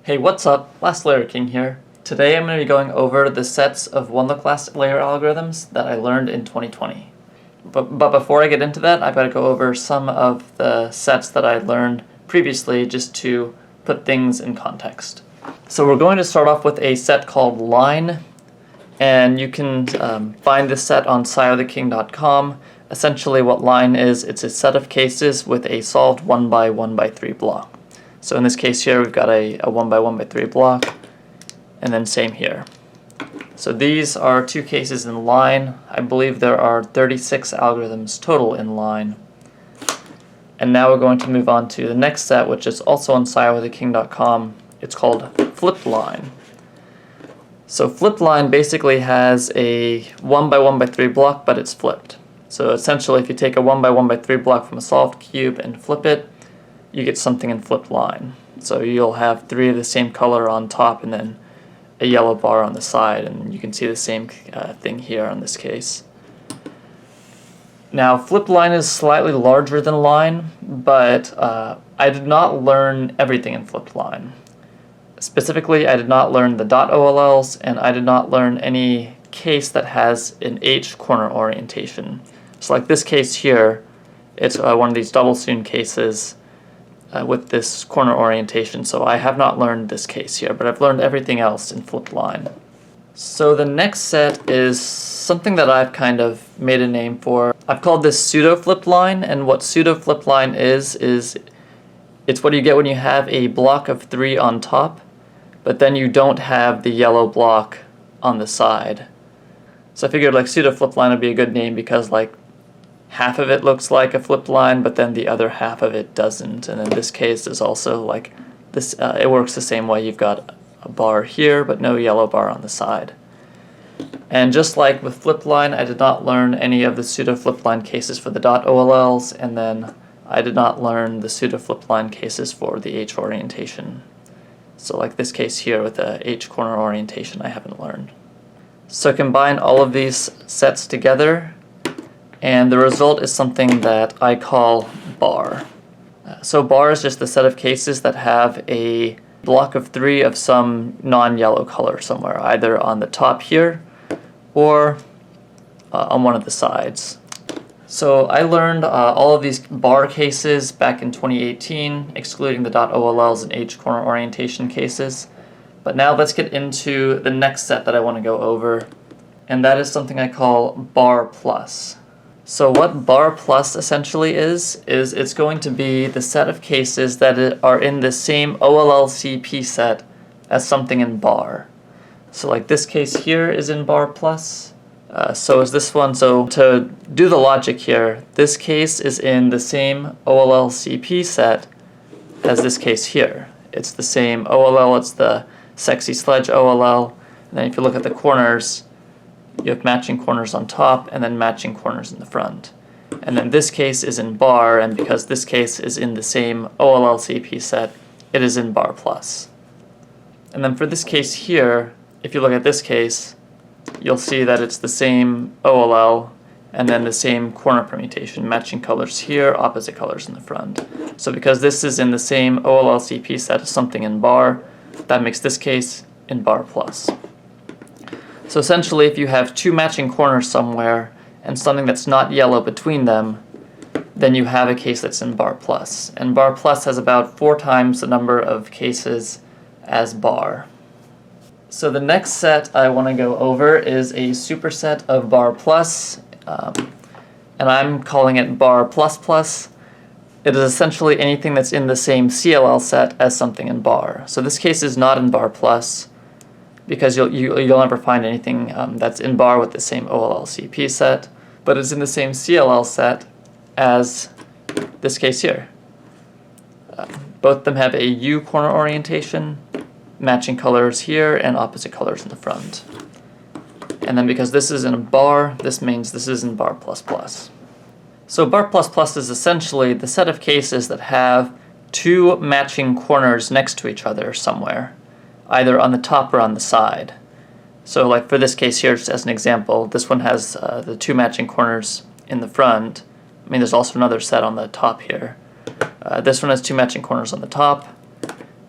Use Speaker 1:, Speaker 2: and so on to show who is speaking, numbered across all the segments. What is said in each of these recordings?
Speaker 1: Hey, what's up? Last Layer King here. Today I'm going to be going over the sets of one-look last layer algorithms that I learned in 2020. But before I get into that, I've got to go over some of the sets that I learned previously just to put things in context. So we're going to start off with a set called line, and you can find this set on pseudoking.com. Essentially what line is, it's a set of cases with a solved 1 by 1 by 3 block. So in this case here, we've got a 1 by 1 by 3 block, and then same here. So these are two cases in line. I believe there are 36 algorithms total in line. And now we're going to move on to the next set, which is also on sciwiththeking.com. It's called flipped line. So flipped line basically has a 1 by 1 by 3 block, but it's flipped. So essentially, if you take a 1 by 1 by 3 block from a solved cube and flip it, you get something in flipped line. So you'll have three of the same color on top and then a yellow bar on the side, and you can see the same thing here in this case. Now flipped line is slightly larger than line, but I did not learn everything in flipped line. Specifically, I did not learn the dot OLLs, and I did not learn any case that has an H corner orientation. So like this case here, it's one of these double soon cases with this corner orientation, so I have not learned this case here, but I've learned everything else in flipped line. So the next set is something that I've kind of made a name for. I've called this pseudo flipped line, and what pseudo flipped line is it's what you get when you have a block of 3 on top, but then you don't have the yellow block on the side. So I figured like pseudo flipped line would be a good name because like half of it looks like a flipped line, but then the other half of it doesn't. And in this case, is also like this. It works the same way. You've got a bar here, but no yellow bar on the side. And just like with flipped line, I did not learn any of the pseudo flipped line cases for the dot OLLs, and then I did not learn the pseudo flipped line cases for the H orientation. So like this case here with the H corner orientation, I haven't learned. So combine all of these sets together, and the result is something that I call bar. So bar is just the set of cases that have a block of 3 of some non-yellow color somewhere, either on the top here or on one of the sides. So I learned all of these bar cases back in 2018, excluding the dot OLLs and H corner orientation cases. But now let's get into the next set that I want to go over, and that is something I call bar plus. So what bar plus essentially is it's going to be the set of cases that are in the same OLLCP set as something in bar. So like this case here is in bar plus, so is this one. So to do the logic here, this case is in the same OLLCP set as this case here. It's the same OLL, it's the sexy sledge OLL, and then if you look at the corners, you have matching corners on top and then matching corners in the front. And then this case is in bar, and because this case is in the same OLLCP set, it is in bar plus. And then for this case here, if you look at this case, you'll see that it's the same OLL and then the same corner permutation, matching colors here, opposite colors in the front. So because this is in the same OLLCP set as something in bar, that makes this case in bar plus. So essentially, if you have two matching corners somewhere and something that's not yellow between them, then you have a case that's in bar plus. And bar plus has about 4 times the number of cases as bar. So the next set I want to go over is a superset of bar plus, and I'm calling it bar plus plus. It is essentially anything that's in the same CLL set as something in bar. So this case is not in bar plus, because you'll never find anything that's in bar with the same OLLCP set, but it's in the same CLL set as this case here. Both of them have a U corner orientation, matching colors here, and opposite colors in the front. And then because this is in a bar, this means this is in bar plus plus. So bar plus plus is essentially the set of cases that have 2 matching corners next to each other somewhere, either on the top or on the side. So like for this case here, just as an example, this one has the 2 matching corners in the front. I mean, there's also another set on the top here. This one has 2 matching corners on the top,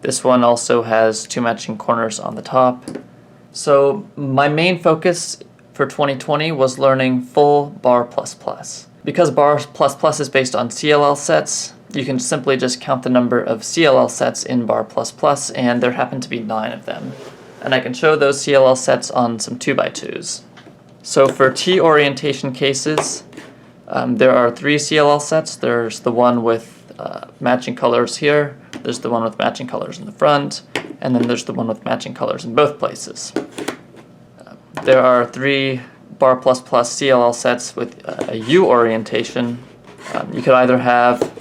Speaker 1: This one also has 2 matching corners on the top. So my main focus for 2020 was learning full bar++. Because bar++ is based on CLL sets, you can simply just count the number of CLL sets in bar++, and there happen to be 9 of them. And I can show those CLL sets on some 2x2s. So for T orientation cases, there are 3 CLL sets. There's the one with matching colors here, there's the one with matching colors in the front, and then there's the one with matching colors in both places. There are 3 bar++ CLL sets with a U orientation. You could either have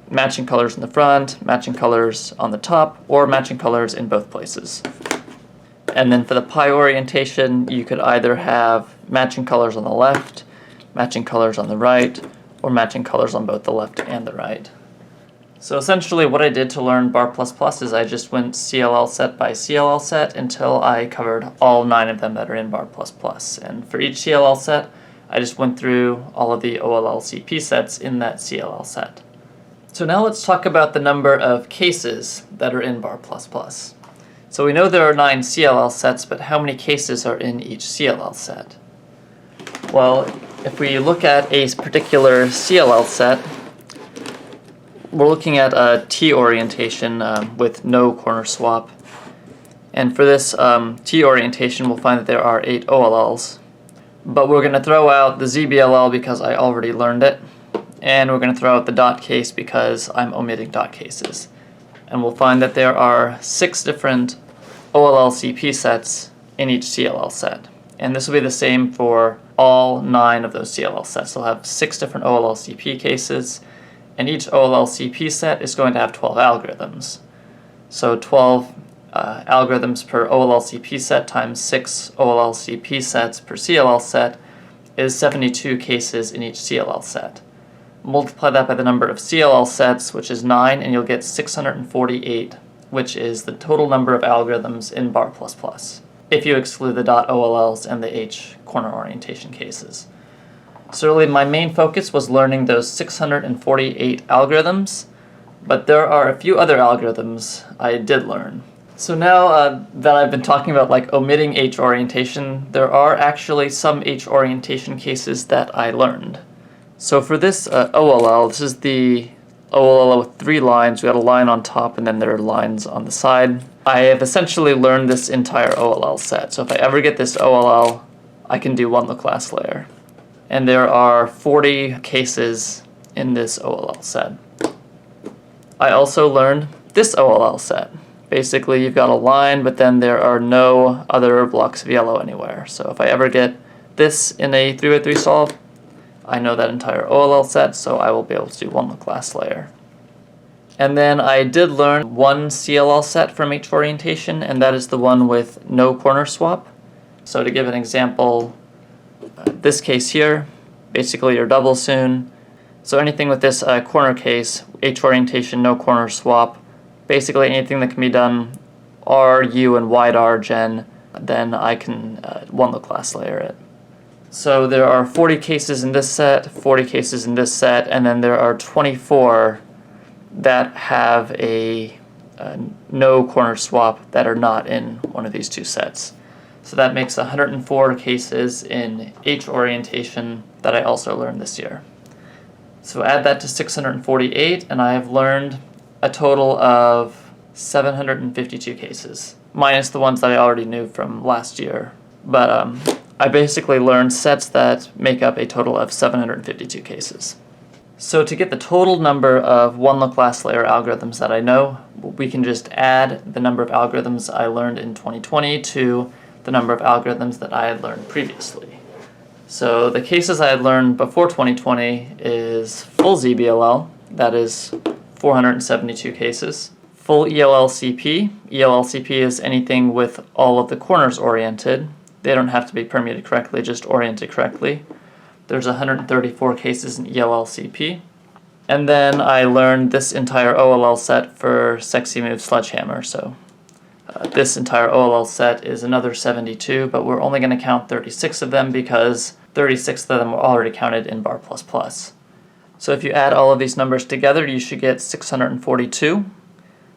Speaker 1: matching colors in the front, matching colors on the top, or matching colors in both places. And then for the pi orientation, you could either have matching colors on the left, matching colors on the right, or matching colors on both the left and the right. So essentially what I did to learn bar++ is I just went CLL set by CLL set until I covered all 9 of them that are in bar++. And for each CLL set, I just went through all of the OLL-CP sets in that CLL set. So now let's talk about the number of cases that are in bar++. So we know there are 9 CLL sets, but how many cases are in each CLL set? Well, if we look at a particular CLL set, we're looking at a T orientation with no corner swap. And for this T orientation, we'll find that there are 8 OLLs. But we're going to throw out the ZBLL because I already learned it. And we're going to throw out the dot case because I'm omitting dot cases. And we'll find that there are 6 different OLL-CP sets in each CLL set. And this will be the same for all 9 of those CLL sets. They'll have 6 different OLL-CP cases, and each OLL-CP set is going to have 12 algorithms. So 12 algorithms per OLL-CP set times 6 OLL-CP sets per CLL set is 72 cases in each CLL set. Multiply that by the number of CLL sets, which is 9, and you'll get 648, which is the total number of algorithms in bar++, if you exclude the .OLLs and the H corner orientation cases. So really my main focus was learning those 648 algorithms, but there are a few other algorithms I did learn. So now that I've been talking about like omitting H orientation, there are actually some H orientation cases that I learned. So for this OLL, this is the OLL with 3 lines. We got a line on top and then there are lines on the side. I have essentially learned this entire OLL set. So if I ever get this OLL, I can do one class layer. And there are 40 cases in this OLL set. I also learned this OLL set. Basically, you've got a line, but then there are no other blocks of yellow anywhere. So if I ever get this in a 3x3 solve, I know that entire OLL set, so I will be able to do one class layer. And then I did learn one CLL set from H orientation, and that is the one with no corner swap. So to give an example, this case here, basically your double soon. So anything with this corner case, H orientation, no corner swap, basically anything that can be done R, U, and wide R gen, then I can one class layer it. So there are 40 cases in this set, 40 cases in this set, and then there are 24 that have a no corner swap that are not in one of these 2 sets. So that makes 104 cases in H orientation that I also learned this year. So add that to 648, and I have learned a total of 752 cases, minus the ones that I already knew from last year. But I basically learned sets that make up a total of 752 cases. So to get the total number of one class layer algorithms that I know, we can just add the number of algorithms I learned in 2020 to the number of algorithms that I had learned previously. So the cases I had learned before 2020 is full ZBLL, that is 472 cases. Full ELL-CP. ELL-CP is anything with all of the corners oriented. They don't have to be permuted correctly, just oriented correctly. There's 134 cases in ELL-CP. And then I learned this entire OLL set for Sexy Move Sledgehammer. So this entire OLL set is another 72, but we're only going to count 36 of them because 36 of them were already counted in bar++. So if you add all of these numbers together, you should get 642.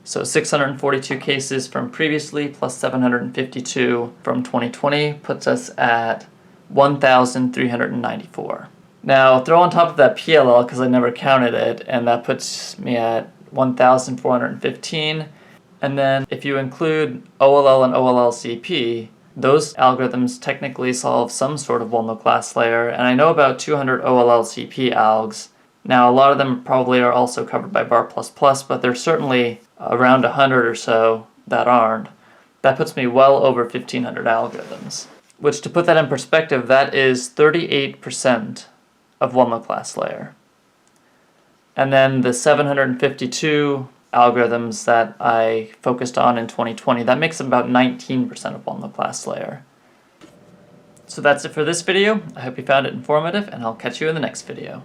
Speaker 1: So 642 cases from previously plus 752 from 2020 puts us at 1,394. Now throw on top of that PLL because I never counted it, and that puts me at 1,415. And then if you include OLL and OLLCP, those algorithms technically solve some sort of Walno class layer, and I know about 200 OLLCP algs. Now a lot of them probably are also covered by bar++, but there's certainly around 100 or so that aren't. That puts me well over 1,500 algorithms, which, to put that in perspective, that is 38% of Walno class layer. And then the 752 algorithms that I focused on in 2020, that makes about 19% of Walno class layer. So that's it for this video. I hope you found it informative, and I'll catch you in the next video.